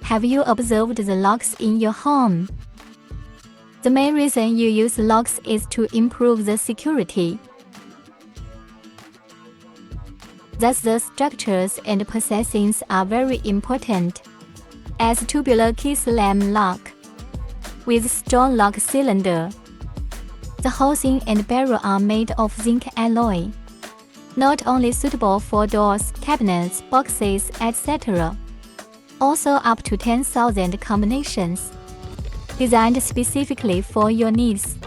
Have you observed the locks in your home? The main reason you use locks is to improve the security. Thus, the structures and processings are very important. As tubular key slam lock with strong lock cylinder. The housing and barrel are made of zinc alloy. Not only suitable for doors, cabinets, boxes, etc. Also up to 10,000 combinations. Designed specifically for your needs.